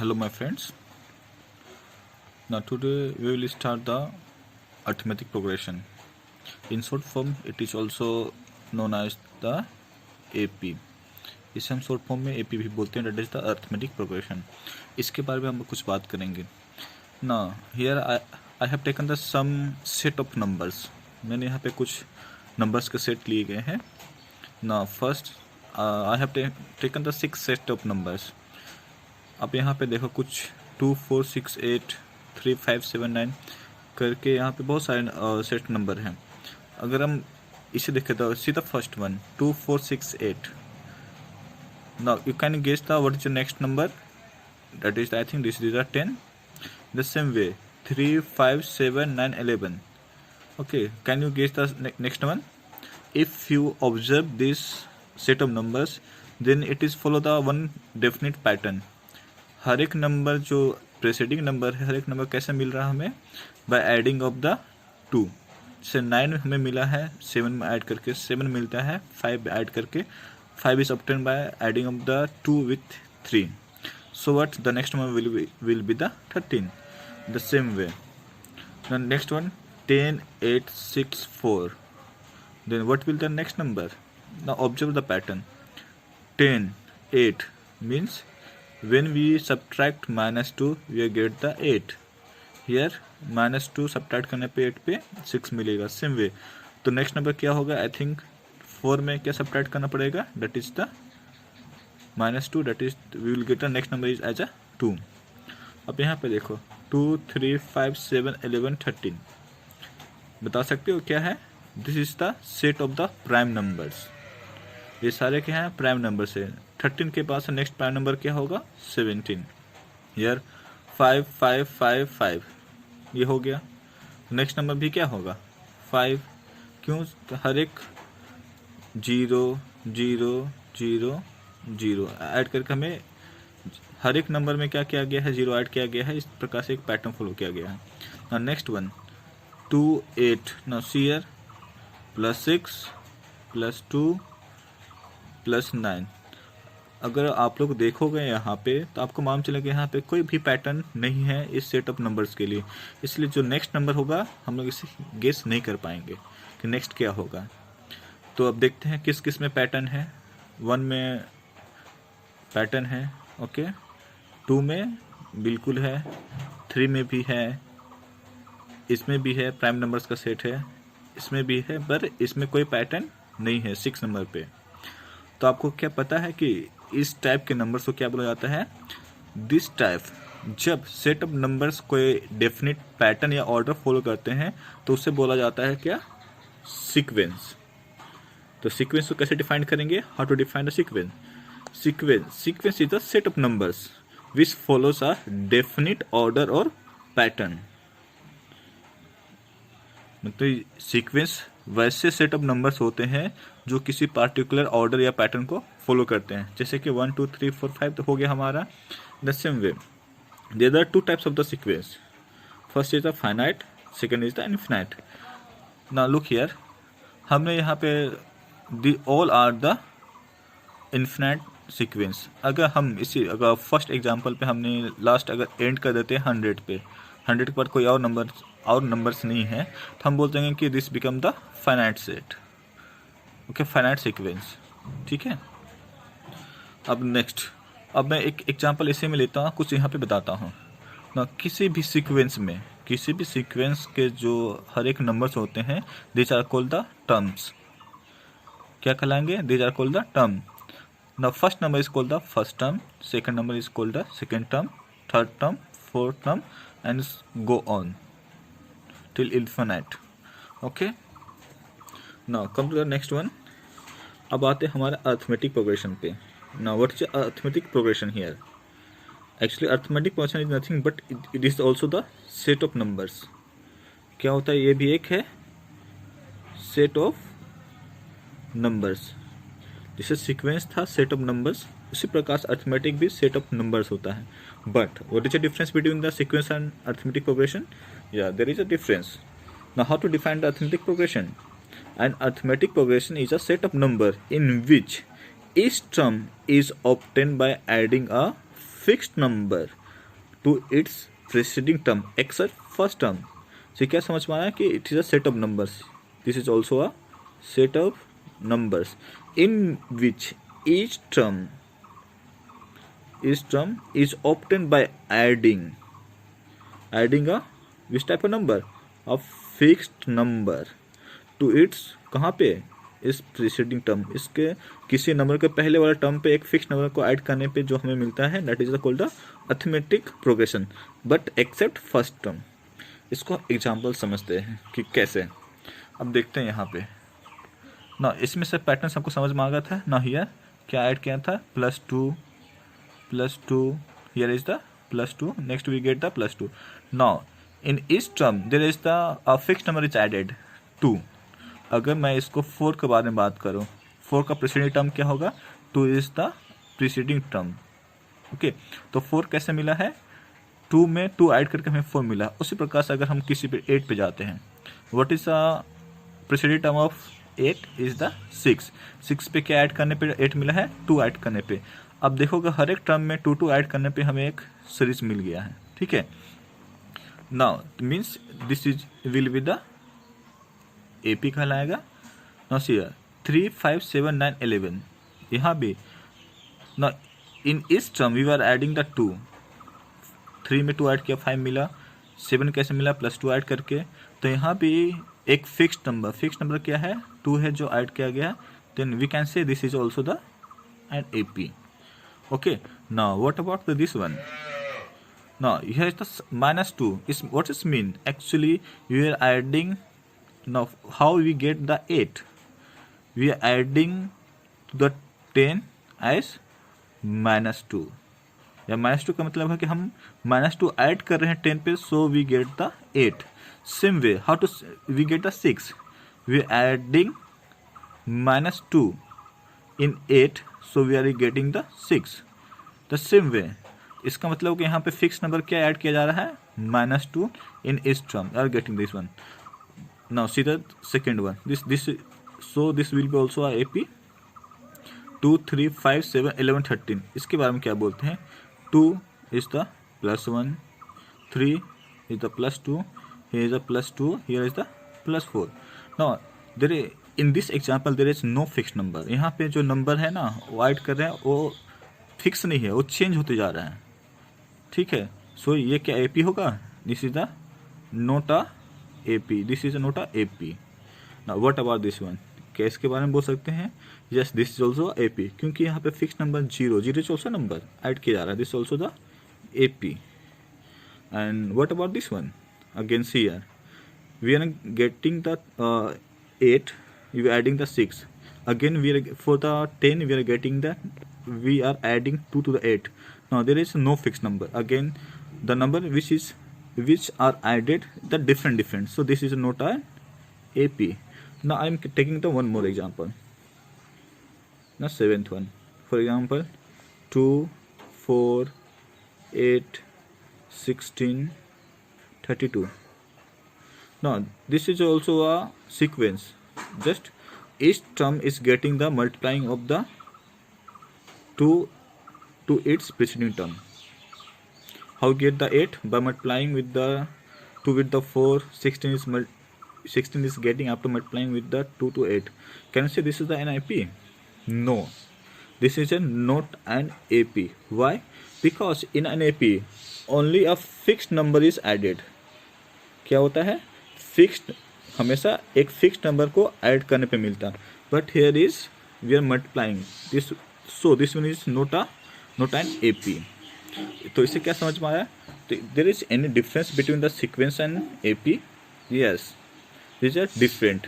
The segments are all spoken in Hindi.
Hello my friends. Now today we will start the arithmetic progression. In short form it is also known as the AP. इसे हम शॉर्ट फॉर्म में AP भी बोलते हैं, that is the arithmetic progression. इसके बारे में हम कुछ बात करेंगे. ना here I have taken the some set of numbers. मैंने यहाँ पे कुछ नंबर्स के सेट लिए गए हैं. ना first I have taken the 6 set of numbers. आप यहाँ पे देखो कुछ 2, 4, 6, 8, 3, 5, 7, 9 करके यहाँ पे बहुत सारे सेट नंबर हैं. अगर हम इसे देखें तो see the first one 2, 4, 6, 8. Now you can guess the what is the next number. That is I think this is the 10. The same way 3, 5, 7, 9, 11. Okay, can you guess the next one? If you observe this set of numbers, then it is follow the one definite pattern. हर एक नंबर जो प्रेसिडिंग नंबर है, हर एक नंबर कैसे मिल रहा है हमें? Bye adding of the 2. जैसे 9 हमें मिला है 7 में ऐड करके 7 मिलता है, 5 ऐड करके 5 is obtain bye adding of the 2 with 3. So what the next number will be the 13. The same way the next one 10, 8, 6, 4. Then what will the next number? Now observe the pattern. 10, 8 means when we subtract -2 we get the 8. Here -2 subtract करने पे 8 पे 6 मिलेगा. सेम वे तो नेक्स्ट नंबर क्या होगा? आई थिंक 4 में क्या subtract करना पड़ेगा? That is the -2. That is we will get the next number is as a 2. अब यहाँ पे देखो 2, 3, 5, 7, 11, 13. बता सकते हो क्या है? This is the set of the prime numbers. ये सारे क्या हैं? प्राइम नंबर्स है. 13 के पास नेक्स्ट प्राइम नंबर क्या होगा? 17. हियर 5, 5, 5, 5 ये हो गया. नेक्स्ट नंबर भी क्या होगा? 5. क्यों? तो हर एक 0, 0, 0, 0 ऐड करके हमें हर एक नंबर में क्या किया गया है? 0 ऐड किया गया है. इस प्रकार से एक पैटर्न फॉलो किया गया है. Next one 2, 8. Now see here +6 +2 +9. अगर आप लोग देखोगे यहाँ पे तो आपको मालूम चलेगा यहाँ पे कोई भी पैटर्न नहीं है इस सेट ऑफ नंबर्स के लिए. इसलिए जो नेक्स्ट नंबर होगा हम लोग इसे गेस नहीं कर पाएंगे कि नेक्स्ट क्या होगा. तो अब देखते हैं किस किस में पैटर्न है. 1 में पैटर्न है, ओके. 2 में बिल्कुल है, 3 में भी है, इसमें भी है, प्राइम नंबर्स का सेट है, इसमें भी है, पर इसमें कोई पैटर्न नहीं है 6 नंबर पे. तो आपको क्या पता है कि इस टाइप के नंबर्स को क्या बोला जाता है? दिस टाइप जब सेट ऑफ नंबर्स कोई डेफिनेट पैटर्न या ऑर्डर फॉलो करते हैं तो उसे बोला जाता है क्या? सीक्वेंस. तो सीक्वेंस को कैसे डिफाइन करेंगे? How to define the sequence? Sequence is the set of numbers which follows a definite order और पैटर्न. मतलब सीक्वेंस वैसे सेट ऑफ नंबर्स होते हैं जो किसी पार्टिकुलर ऑर्डर या पैटर्न को फॉलो करते हैं. जैसे कि 1, 2, 3, 4, 5 तो हो गया हमारा. The same way there are 2 types of the sequence. First is the finite, second is the infinite. Now look here, हमने यहाँ पे all are the infinite sequence. अगर फर्स्ट एग्जांपल पे हमने लास्ट अगर एंड कर देते हैं 100 पे, 100 के बाद कोई और नंबर्स नहीं है तो हम बोल देंगे कि this become the finite set. Okay, finite sequence. ठीक है. अब नेक्स्ट, अब मैं एक एग्जांपल इसे में लेता हूँ, कुछ यहाँ पे बताता हूँ ना. किसी भी सीक्वेंस के जो हर एक नंबर्स होते हैं these are called the terms. क्या कहलाएंगे? These are called the term. ना first number is called the first term, second number is called the second term, third term, fourth term and go on till infinite. Okay, now come to the next one. अब आते हैं हमारे अर्थमेटिक प्रोग्रेशन पे. now what is arithmetic progression here? actually arithmetic progression is nothing but it is also the set of numbers. क्या होता है? ये भी एक है सेट ऑफ नंबर्स. जैसे सीक्वेंस था सेट ऑफ नंबर्स, उसी प्रकार अर्थमेटिक भी सेट ऑफ नंबर्स होता है. But what is the difference between the sequence and arithmetic progression? Yeah, there is a difference. Now, how to define the arithmetic progression? An arithmetic progression is a set of number in which each term is obtained by adding a fixed number to its preceding term except first term. So क्या समझ में आया कि it is a set of numbers. This is also a set of numbers in which each term is obtained by adding a which type of number, a fixed number to its कहाँ पे, इस प्रीसीडिंग टर्म, इसके किसी नंबर के पहले वाला टर्म पे एक फिक्स नंबर को ऐड करने पे जो हमें मिलता है that is called the arithmetic progression but except first term. इसको एग्जांपल समझते हैं कि कैसे. अब देखते हैं यहाँ पे ना, इसमें से पैटर्न सबको समझ में आ गया था ना. हियर क्या ऐड किया था, +2 here is the +2, next we get the +2. Now in इस term there is the fix number is added 2. अगर मैं इसको 4 के बारे में बात करूँ, 4 का प्रीसीडिंग टर्म क्या होगा, 2 is the preceding term. Okay, तो 4 कैसे मिला है, 2 में 2 ऐड करके हमें 4 मिला. उसी प्रकार से अगर हम किसी पे 8 पे जाते हैं, what is the preceding term of 8 is the 6 पे क्या ऐड करने पे 8 मिला है, 2 ऐड करने पे. अब देखोगे हर एक टर्म में 2 ऐड करने पे हमें एक सीरीज मिल गया है. ठीक है, now means this is will be the AP कहलाएगा. नाउ सी 3 5 7 9 11 यहाँ भी ना, इन इस term we are adding the 2. 3 में 2 ऐड किया 5 मिला, 7 कैसे मिला, +2 ऐड करके. तो यहाँ भी एक फिक्स नंबर क्या है, 2 है जो ऐड किया गया. Then we can say this is also the an AP. Okay, now what about this one. Now here is the -2. इस what is mean, actually you are adding. Now how we get the 8, we are adding to the 10 as -2. या -2 का मतलब है कि हम -2 ऐड कर रहे हैं 10 पे, so we get the 8. Same way how to we get the 6, we are adding -2 in 8, so we are getting the 6. The same way इसका मतलब कि यहाँ पे फिक्स नंबर क्या ऐड किया जा रहा है, -2 in each term. You are getting this one. Now see the second one. So this will be also a AP. 2 3 5 7 11 13. इसके बारे में क्या बोलते हैं, 2 is the +1, 3 is the +2, here is the +2, here is the +4. Now there in this example there is no fixed number. यहाँ पे जो नंबर है ना वो ऐड कर रहे हैं, वो फिक्स नहीं है, वो चेंज होते जा रहा है. ठीक है, सो ये क्या AP होगा, this is the not a AP. This is not a AP. Now what about this one, क्या इसके बारे में बोल सकते हैं, yes this is also AP, क्योंकि यहाँ पे fix number 0 is also number add किया जा रहा है. This also the AP. And what about this one, again see here we are getting the 8, we are adding the 6. Again we are for the 10 we are getting the, we are adding 2 to the 8. Now there is no fix number, again the number which are added the different. So this is not an AP. Now I am taking the one more example. Now 7th one. For example, 2 4 8 16 32. Now this is also a sequence. Just each term is getting the multiplying of the 2 to its preceding term. How get the 8, by multiplying with the 2 with the 4. 16 is getting after multiplying with the 2 to 8. Can you say this is the NIP? No, this is not an AP. Why? Because in an AP only a fixed number is added. क्या होता है, फिक्स्ड, हमेशा एक फिक्स्ड नंबर को ऐड करने पे मिलता. But here is we are multiplying this, so this one is not an AP. तो इससे क्या समझ में आया, there is any difference between the sequence and AP? Yes, these are different.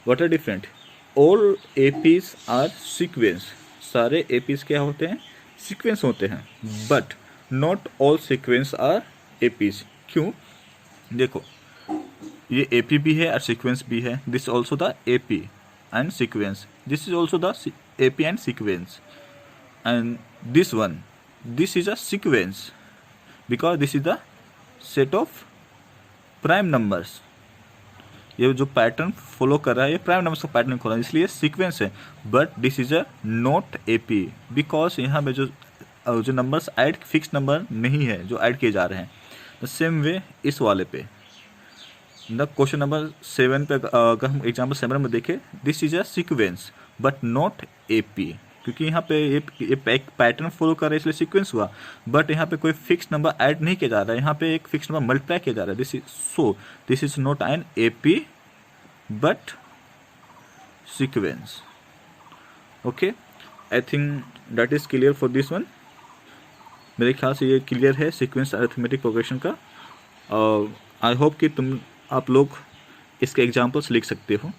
What are different, all APs are sequence. सारे APs क्या होते हैं, सीक्वेंस होते हैं. But not all sequence are APs. क्यों, देखो ये AP भी है और सीक्वेंस भी है. This also the AP and sequence. This is also the AP and sequence. And this one, this is a sequence because this is the set of prime numbers. ये जो पैटर्न फॉलो कर रहा है ये प्राइम नंबर्स का पैटर्न खोल रहा है, इसलिए सीक्वेंस है. But this is a not AP because यहाँ पे जो जो नंबर्स ऐड फिक्स नंबर नहीं है जो ऐड किए जा रहे हैं। द सेम वे इस वाले पे द क्वेश्चन नंबर 7 पे अगर हम एग्जाम्पल 7 में देखें, this is a sequence but not AP, क्योंकि यहाँ पे ये एक पैटर्न फॉलो कर रहा है इसलिए सीक्वेंस हुआ, बट यहाँ पे कोई फिक्स नंबर ऐड नहीं किया जा रहा है, यहाँ पे एक फिक्स नंबर मल्टीप्लाई किया जा रहा है। This is not an AP but sequence. Okay, I think that is clear for this one. मेरे ख्याल से ये क्लियर है सीक्वेंस अरिथमेटिक प्रोग्रेशन का। आई होप कि आप लोग इसके एग्जाम्पल्स लिख सकते हो।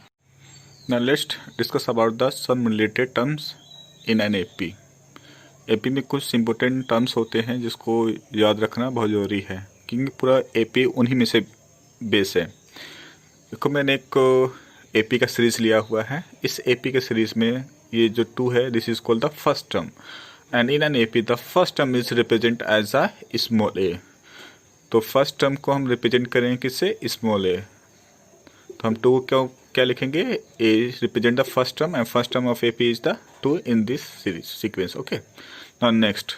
Now let's discuss about the some related terms in an AP. AP में कुछ इंपॉर्टेंट टर्म्स होते हैं जिसको याद रखना बहुत ज़रूरी है, क्योंकि पूरा एपी उन्हीं में से बेस है। देखो, मैंने एक एपी का सीरीज लिया हुआ है। इस एपी के सीरीज में ये जो 2 है, this is called the first term, and in an AP the first term is represent as a small a. तो फर्स्ट टर्म को हम रिप्रेजेंट करेंगे किससे? Small a. तो हम 2 क्या लिखेंगे? A represent the first term and first term of AP is the 2 in this series sequence. Okay, now next,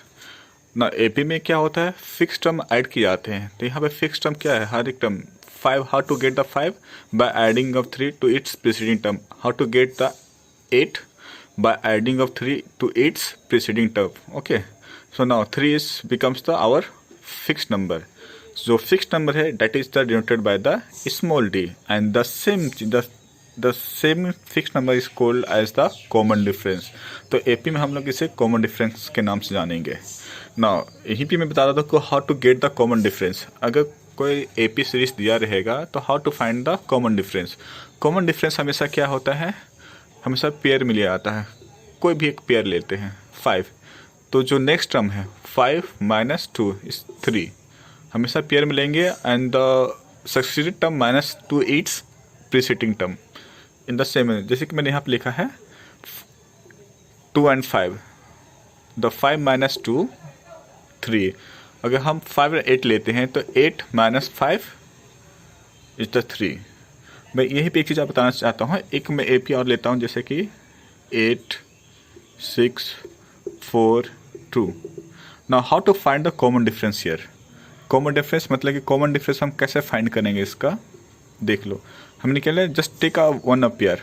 ना एपी में क्या होता है? फिक्स टर्म ऐड किए जाते हैं। तो यहाँ पे फिक्स टर्म क्या है? हर एक term 5, how to get the 5 by adding of 3 to its preceding term, how to get the 8 by adding of 3 to its preceding term. Okay, so now 3 is becomes the our fixed number. So fixed number है that is the denoted by the small d, and the same fixed number is called as the common difference. तो AP में हम लोग इसे common difference के नाम से जानेंगे। Now यहीं पे मैं बता रहा था कि how to get the common difference। अगर कोई AP सीरीज दिया रहेगा तो how to find the common difference। common difference हमेशा क्या होता है? हमेशा पेयर में लिया आता है। कोई भी एक पेयर लेते हैं 5, तो जो नेक्स्ट टर्म है 5 माइनस 2 इज 3, हमेशा पेयर में लेंगे, and the succeeded term minus 2 it's preceding term in the same. जैसे कि मैंने यहाँ पे लिखा है 2 and 5, द 5 माइनस 2 3। अगर हम 5 और 8 लेते हैं तो 8 माइनस 5 इज द 3। मैं यहीं पे एक चीज़ आप बताना चाहता हूँ। एक मैं एपी और लेता हूँ, जैसे कि 8 6 4 2। Now how to find the common difference here. Common difference मतलब कि कॉमन डिफरेंस हम कैसे फाइंड करेंगे इसका, देख लो। हमने क्या लिया? Just take a one a pair.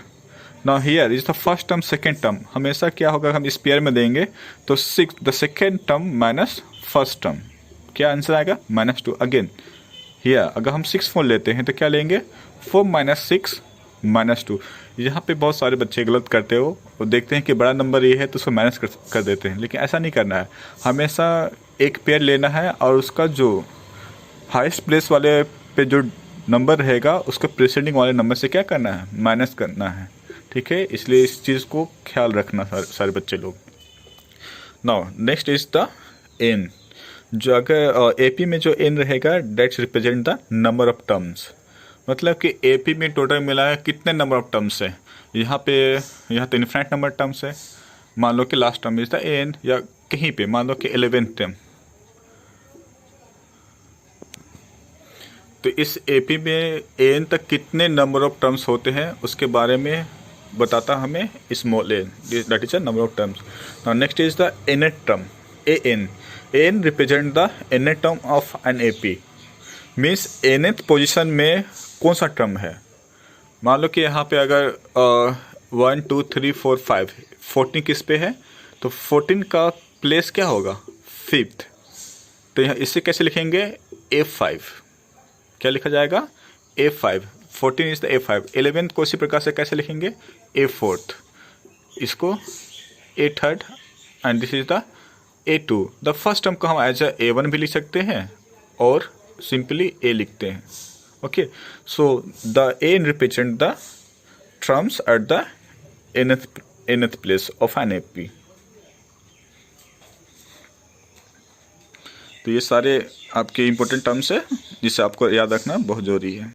Now here is the first term second term. हमेशा क्या होगा? हम इस पेयर में देंगे तो 6 the second term minus first term, क्या आंसर आएगा? -2। अगेन हियर अगर हम 6 4 लेते हैं तो क्या लेंगे? 4 माइनस 6 माइनस 2। यहाँ पे बहुत सारे बच्चे गलत करते हो, वो देखते हैं कि बड़ा नंबर ये है तो उसको माइनस कर देते हैं, लेकिन ऐसा नहीं करना है। हमेशा एक पेयर लेना है और उसका जो हाईएस्ट प्लेस वाले पे जो नंबर रहेगा उसको प्रीसीडिंग वाले नंबर से क्या करना है? माइनस करना है। ठीक है, इसलिए इस चीज़ को ख्याल रखना सारे बच्चे लोग। Now next is the n. जो अगर एपी में जो एन रहेगा that's represent the number of terms. मतलब कि एपी में टोटल मिला है कितने नंबर ऑफ टर्म्स है। यहाँ तो इनफाइनाइट नंबर टर्म्स है। मान लो कि last term is the n, या कहीं पे मान लो कि 11th टर्म। तो इस एपी में एन तक कितने नंबर ऑफ टर्म्स होते हैं उसके बारे में बताता हमें small n, that is a number of terms. Now next is the nth term, n. N represent the nth term of an AP. Means nth position में कौन सा टर्म है। मान लो कि यहाँ पे अगर 1 2 3 4 5 14 किस पे है, तो 14 का प्लेस क्या होगा? 5th। तो यहाँ इससे कैसे लिखेंगे? A5। क्या लिखा जाएगा? A5। 14 is the A5। 11th को इसी प्रकार से कैसे लिखेंगे? A4th। इसको A3rd, and this is the A2। The first term को हम एज अ A1 भी लिख सकते हैं और सिंपली A लिखते हैं। Okay, so the n represent the terms at the nth place of an AP. तो ये सारे आपके इंपॉर्टेंट टर्म्स है जिसे आपको याद रखना बहुत जरूरी है।